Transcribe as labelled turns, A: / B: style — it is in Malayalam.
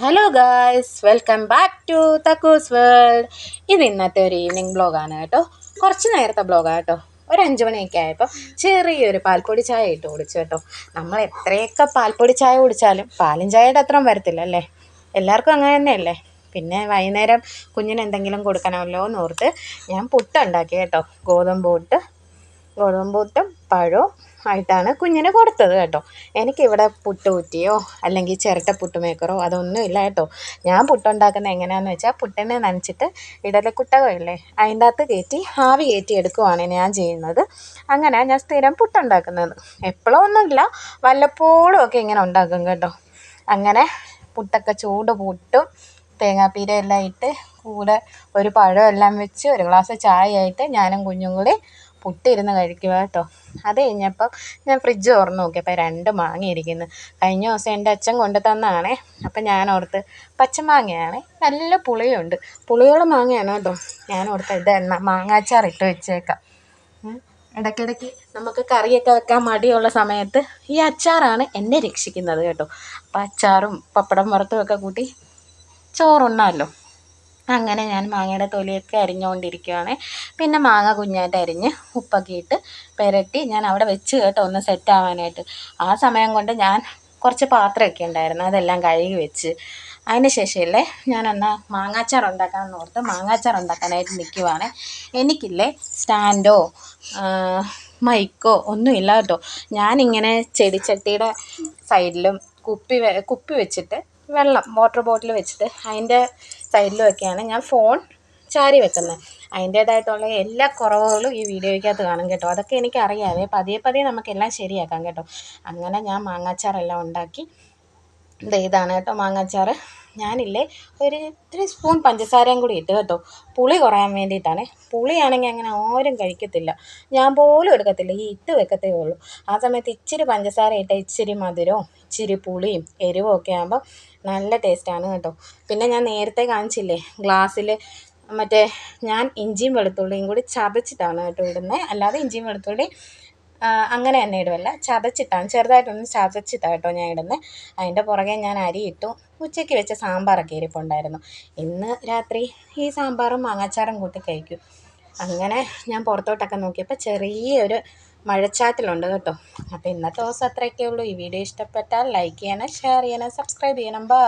A: Hello guys, welcome back to Thakkoos world. ഇത് ഇന്നത്തെ ഒരു ഈവനിങ് ബ്ലോഗാണ് കേട്ടോ. കുറച്ച് നേരത്തെ ബ്ലോഗാണ് കേട്ടോ. ഒരു 5 മണിയൊക്കെ ആയപ്പോൾ ചെറിയൊരു പാൽപ്പൊടി ചായ ഇട്ട് കുടിച്ചു കേട്ടോ. നമ്മൾ എത്രയൊക്കെ പാൽപ്പൊടി ചായ കുടിച്ചാലും പാലും ചായയുടെ അത്രയും വരത്തില്ല അല്ലേ? എല്ലാവർക്കും അങ്ങനെ തന്നെയല്ലേ? പിന്നെ വൈകുന്നേരം കുഞ്ഞിന് എന്തെങ്കിലും കൊടുക്കണമല്ലോ എന്ന് ഓർത്ത് ഞാൻ പുട്ടുണ്ടാക്കി കേട്ടോ. ഗോതമ്പ് പുട്ടും പഴവും ആയിട്ടാണ് കുഞ്ഞിന് കൊടുത്തത് കേട്ടോ. എനിക്കിവിടെ പുട്ട് കുറ്റിയോ അല്ലെങ്കിൽ ചിരട്ട പുട്ട് മേക്കറോ അതൊന്നും ഇല്ല കേട്ടോ. ഞാൻ പുട്ടുണ്ടാക്കുന്നത് എങ്ങനെയാണെന്ന് വെച്ചാൽ പുട്ടിനെ നനച്ചിട്ട് ഇഡലിക്കുട്ടകമില്ലേ അതിൻ്റെ അകത്ത് കയറ്റി ആവി കയറ്റി എടുക്കുവാണ് ഞാൻ ചെയ്യുന്നത്. അങ്ങനെ ഞാൻ സ്ഥിരം പുട്ടുണ്ടാക്കുന്നത്. എപ്പോഴും ഒന്നുമില്ല, വല്ലപ്പോഴും ഒക്കെ ഇങ്ങനെ ഉണ്ടാക്കും കേട്ടോ. അങ്ങനെ പുട്ടൊക്കെ ചൂട് പുട്ടും തേങ്ങാപ്പീര എല്ലാം ഇട്ട് കൂടെ ഒരു പഴം എല്ലാം വെച്ച് ഒരു ഗ്ലാസ് ചായ ആയിട്ട് ഞാനും കുഞ്ഞും കൂടി പുട്ടിരുന്ന് കഴിക്കുക കേട്ടോ. അത് കഴിഞ്ഞപ്പം ഞാൻ ഫ്രിഡ്ജ് തുറന്ന് നോക്കിയപ്പോൾ 2 മാങ്ങ ഇരിക്കുന്നു. കഴിഞ്ഞ ദിവസം എൻ്റെ അച്ഛൻ കൊണ്ടു തന്നതാണേ. അപ്പം ഞാൻ ഓർത്ത് പച്ചമാങ്ങയാണ്, നല്ല പുളിയുണ്ട്, പുളിയുള്ള മാങ്ങയാണ് കേട്ടോ. ഞാൻ ഓർത്ത് ഇത് മാങ്ങാച്ചാർ ഇട്ട് വെച്ചേക്കാം. ഇടയ്ക്കിടയ്ക്ക് നമുക്ക് കറിയൊക്കെ വെക്കാൻ മടിയുള്ള സമയത്ത് ഈ അച്ചാറാണ് എന്നെ രക്ഷിക്കുന്നത് കേട്ടോ. അപ്പം അച്ചാറും പപ്പടം വറുത്തും ഒക്കെ കൂട്ടി ചോറുണ്ണാമല്ലോ. അങ്ങനെ ഞാൻ മാങ്ങയുടെ തൊലിയൊക്കെ അരിഞ്ഞുകൊണ്ടിരിക്കുകയാണ്. പിന്നെ മാങ്ങ കുഞ്ഞായിട്ട് അരിഞ്ഞ് ഉപ്പൊക്കെ ഇട്ട് പുരട്ടി ഞാൻ അവിടെ വെച്ച് കേട്ടോ, ഒന്ന് സെറ്റ് ആവാനായിട്ട്. ആ സമയം കൊണ്ട് ഞാൻ കുറച്ച് പാത്രമൊക്കെ ഉണ്ടായിരുന്നു, അതെല്ലാം കഴുകി വെച്ച് അതിന് ശേഷമല്ലേ ഞാനെന്നാൽ മാങ്ങാച്ചാർ ഉണ്ടാക്കാമെന്ന് ഓർത്ത് മാങ്ങാച്ചാർ ഉണ്ടാക്കാനായിട്ട് നിൽക്കുവാണ്. എനിക്കില്ലേ സ്റ്റാൻഡോ മൈക്കോ ഒന്നുമില്ല കേട്ടോ. ഞാനിങ്ങനെ ചെടിച്ചട്ടിയുടെ സൈഡിലും കുപ്പി വെച്ചിട്ട് വെള്ളം വാട്ടർ ബോട്ടിൽ വെച്ചിട്ട് അതിൻ്റെ സൈഡിലുമൊക്കെയാണ് ഞാൻ ഫോൺ ചാരി വെക്കുന്നത്. അതിൻ്റേതായിട്ടുള്ള എല്ലാ കുറവുകളും ഈ വീഡിയോയ്ക്കകത്ത് കാണും കേട്ടോ. അതൊക്കെ എനിക്കറിയാതെ പതിയെ നമുക്കെല്ലാം ശരിയാക്കാം കേട്ടോ. അങ്ങനെ ഞാൻ മാങ്ങാച്ചാറെല്ലാം ഉണ്ടാക്കി. ഇതാണ് കേട്ടോ മാങ്ങാച്ചാറ്. ഞാനില്ലേ ഒരു 3 സ്പൂൺ പഞ്ചസാരയും കൂടി ഇട്ട് കേട്ടോ, പുളി കുറയാൻ വേണ്ടിയിട്ടാണ്. പുളിയാണെങ്കിൽ അങ്ങനെ ആരും കഴിക്കത്തില്ല, ഞാൻ പോലും എടുക്കത്തില്ല, ഈ ഇട്ട് വെക്കത്തേ ഉള്ളൂ. ആ സമയത്ത് ഇച്ചിരി പഞ്ചസാര ഇട്ട് ഇച്ചിരി മധുരവും ഇച്ചിരി പുളിയും എരിവും ഒക്കെ ആകുമ്പോൾ നല്ല ടേസ്റ്റാണ് കേട്ടോ. പിന്നെ ഞാൻ നേരത്തെ കാണിച്ചില്ലേ ഗ്ലാസ്സിൽ മറ്റേ ഞാൻ ഇഞ്ചിയും വെളുത്തുള്ളിയും കൂടി ചതച്ചിട്ടാണ് കേട്ടോ ഇടുന്നത്. അല്ലാതെ ഇഞ്ചിയും വെളുത്തുള്ളി അങ്ങനെ തന്നെ ഇടുമല്ല, ചതച്ചിട്ടാണ്, ചെറുതായിട്ടൊന്ന് ചതച്ചിട്ടാണ് കേട്ടോ ഞാൻ ഇടുന്നത്. അതിൻ്റെ പുറകെ ഞാൻ അരി ഇട്ടു. ഉച്ചയ്ക്ക് വെച്ച സാമ്പാറൊക്കെ ഇരിപ്പുണ്ടായിരുന്നു. ഇന്ന് രാത്രി ഈ സാമ്പാറും മാങ്ങാച്ചാറും കൂട്ടി കഴിക്കും. അങ്ങനെ ഞാൻ പുറത്തോട്ടൊക്കെ നോക്കിയപ്പോൾ ചെറിയൊരു മഴച്ചാറ്റലുണ്ട് കേട്ടോ. അപ്പോൾ ഇന്നത്തെ ദിവസം അത്രയൊക്കെ ഉള്ളൂ. ഈ വീഡിയോ ഇഷ്ടപ്പെട്ടാൽ ലൈക്ക് ചെയ്യണം, ഷെയർ ചെയ്യണം, സബ്സ്ക്രൈബ് ചെയ്യണം. ബൈ.